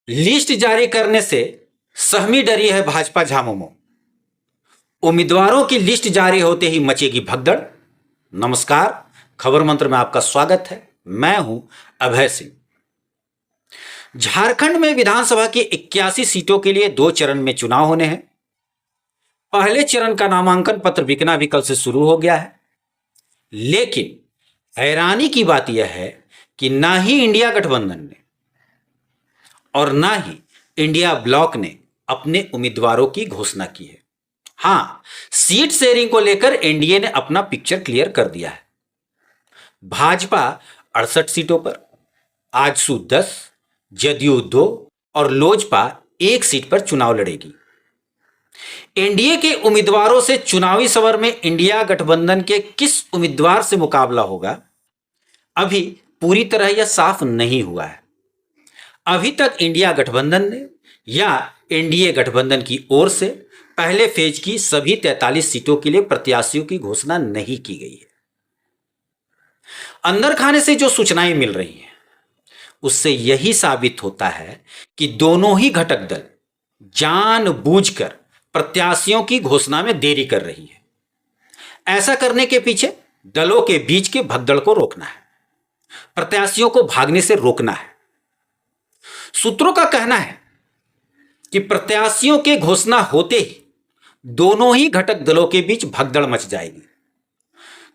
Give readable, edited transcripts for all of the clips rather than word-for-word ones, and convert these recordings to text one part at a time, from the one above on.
List जारी करने से सहमी डरी है भाजपा झामुमो। उम्मीदवारों की लिस्ट जारी होते ही मचेगी भगदड़। नमस्कार, खबर मंत्र में आपका स्वागत है। मैं हूं अभय सिंह। झारखंड में विधानसभा की 81 सीटों के लिए 2 चरण में चुनाव होने हैं। पहले चरण का नामांकन पत्र बिकना भी कल से शुरू हो गया है। लेकिन हैरानी की बात यह है कि ना ही इंडिया गठबंधन ने और ना ही इंडिया ब्लॉक ने अपने उम्मीदवारों की घोषणा की है। हां, सीट शेयरिंग को लेकर एनडीए ने अपना पिक्चर क्लियर कर दिया है। भाजपा 68 सीटों पर, आजसू 10, जदयू 2 और लोजपा 1 सीट पर चुनाव लड़ेगी। एनडीए के उम्मीदवारों से चुनावी समर में इंडिया गठबंधन के किस उम्मीदवार से मुकाबला होगा, अभी पूरी तरह यह साफ नहीं हुआ है। अभी तक इंडिया गठबंधन ने या एनडीए गठबंधन की ओर से पहले फेज की सभी 43 सीटों के लिए प्रत्याशियों की घोषणा नहीं की गई है। अंदर खाने से जो सूचनाएं मिल रही हैं, उससे यही साबित होता है कि दोनों ही घटक दल जानबूझकर प्रत्याशियों की घोषणा में देरी कर रही है। ऐसा करने के पीछे दलों के बीच के भगदड़ को रोकना है, प्रत्याशियों को भागने से रोकना है। सूत्रों का कहना है कि प्रत्याशियों के घोषणा होते ही दोनों ही घटक दलों के बीच भगदड़ मच जाएगी।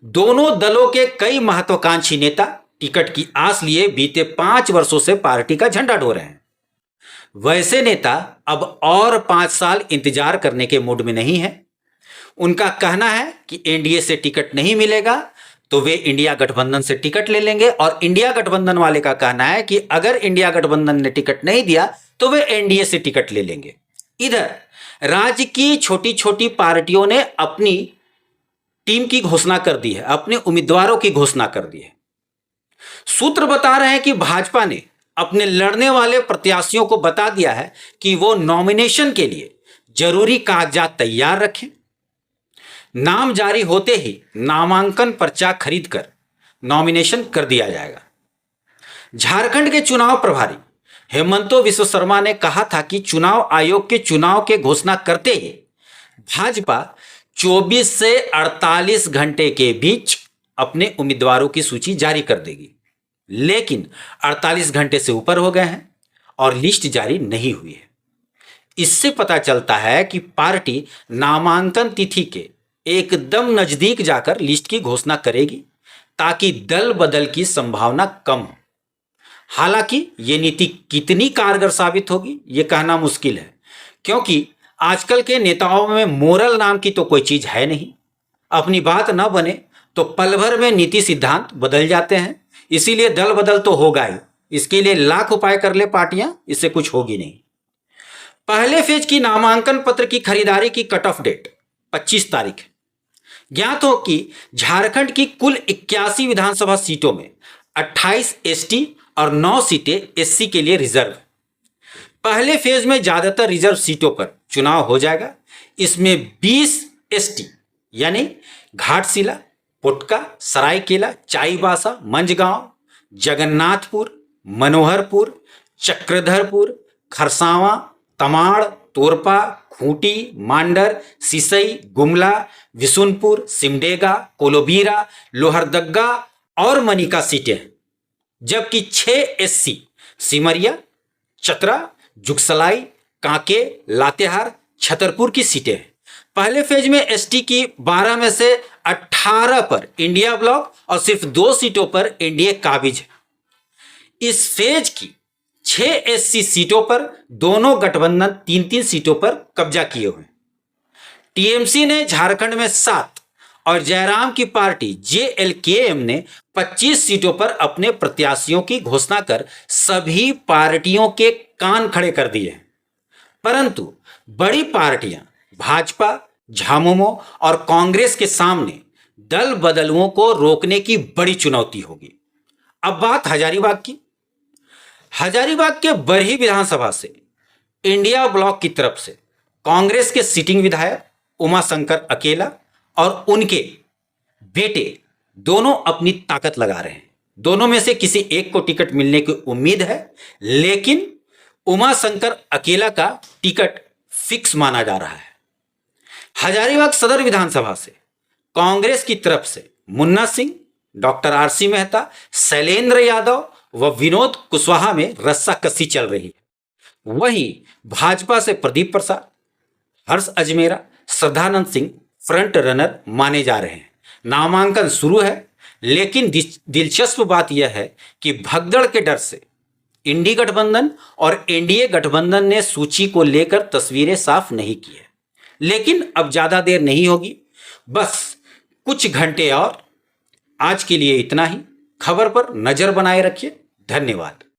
दोनों दलों के कई महत्वाकांक्षी नेता टिकट की आस लिए बीते 5 वर्षों से पार्टी का झंडा ढो रहे हैं। वैसे नेता अब और 5 साल इंतजार करने के मूड में नहीं है। उनका कहना है कि एनडीए से टिकट नहीं मिलेगा तो वे इंडिया गठबंधन से टिकट ले लेंगे, और इंडिया गठबंधन वाले का कहना है कि अगर इंडिया गठबंधन ने टिकट नहीं दिया तो वे एनडीए से टिकट ले लेंगे। इधर राज्य की छोटी छोटी पार्टियों ने अपनी टीम की घोषणा कर दी है, अपने उम्मीदवारों की घोषणा कर दी है। सूत्र बता रहे हैं कि भाजपा ने अपने लड़ने वाले प्रत्याशियों को बता दिया है कि वो नॉमिनेशन के लिए जरूरी कागजात तैयार रखें। नाम जारी होते ही नामांकन पर्चा खरीदकर नॉमिनेशन कर दिया जाएगा। झारखंड के चुनाव प्रभारी हेमंतो विश्व शर्मा ने कहा था कि चुनाव आयोग के चुनाव के घोषणा करते ही भाजपा 24 से 48 घंटे के बीच अपने उम्मीदवारों की सूची जारी कर देगी। लेकिन 48 घंटे से ऊपर हो गए हैं और लिस्ट जारी नहीं हुई है। इससे पता चलता है कि पार्टी नामांकन तिथि के एकदम नजदीक जाकर लिस्ट की घोषणा करेगी ताकि दल बदल की संभावना कम हो। हालांकि यह नीति कितनी कारगर साबित होगी यह कहना मुश्किल है, क्योंकि आजकल के नेताओं में मोरल नाम की तो कोई चीज है नहीं। अपनी बात न बने तो पल भर में नीति सिद्धांत बदल जाते हैं। इसीलिए दल बदल तो होगा ही, इसके लिए लाख उपाय कर ले पार्टियां, इससे कुछ होगी नहीं। पहले फेज की नामांकन पत्र की खरीदारी की कट ऑफ डेट 25 तारीख है। ज्ञात हो कि झारखंड की कुल 81 विधानसभा सीटों में 28 एसटी और 9 सीटें एससी के लिए रिजर्व है। पहले फेज में ज्यादातर रिजर्व सीटों पर चुनाव हो जाएगा। इसमें 20 एसटी यानी घाटशिला, पुटका, सरायकेला, चाईबासा, मंझगांव, जगन्नाथपुर, मनोहरपुर, चक्रधरपुर, खरसावां, तमाड़, तोरपा, खूंटी, मांडर, सिसई, गुमला, विशुनपुर, सिमडेगा, कोलोबीरा, लोहरदग्गा और मनिका सीटें हैं। जबकि 6 एससी सिमरिया, चतरा, जुगसलाई, कांके, लातेहार, छतरपुर की सीटें हैं। पहले फेज में एसटी की 12 में से 18 पर इंडिया ब्लॉक और सिर्फ 2 सीटों पर एनडीए काबिज है। इस फेज की 6 एससी सीटों पर दोनों गठबंधन 3-3 सीटों पर कब्जा किए हुए हैं। टीएमसी ने झारखंड में 7 और जयराम की पार्टी जेएलकेएम ने 25 सीटों पर अपने प्रत्याशियों की घोषणा कर सभी पार्टियों के कान खड़े कर दिए हैं। परंतु बड़ी पार्टियां भाजपा, झामुमो और कांग्रेस के सामने दल बदलुओं को रोकने की बड़ी चुनौती होगी। अब बात हजारीबाग की। हजारीबाग के बरही विधानसभा से इंडिया ब्लॉक की तरफ से कांग्रेस के सिटिंग विधायक उमाशंकर अकेला और उनके बेटे दोनों अपनी ताकत लगा रहे हैं। दोनों में से किसी एक को टिकट मिलने की उम्मीद है, लेकिन उमाशंकर अकेला का टिकट फिक्स माना जा रहा है। हजारीबाग सदर विधानसभा से कांग्रेस की तरफ से मुन्ना सिंह, डॉक्टर आरसी मेहता, शैलेंद्र यादव व विनोद कुशवाहा में रस्साकसी चल रही है। वहीं भाजपा से प्रदीप प्रसाद, हर्ष अजमेरा, श्रद्धानंद सिंह फ्रंट रनर माने जा रहे हैं। नामांकन शुरू है, लेकिन दिलचस्प बात यह है कि भगदड़ के डर से इंडी गठबंधन और एनडीए गठबंधन ने सूची को लेकर तस्वीरें साफ नहीं की है। लेकिन अब ज्यादा देर नहीं होगी, बस कुछ घंटे और। आज के लिए इतना ही। खबर पर नजर बनाए रखिए। धन्यवाद।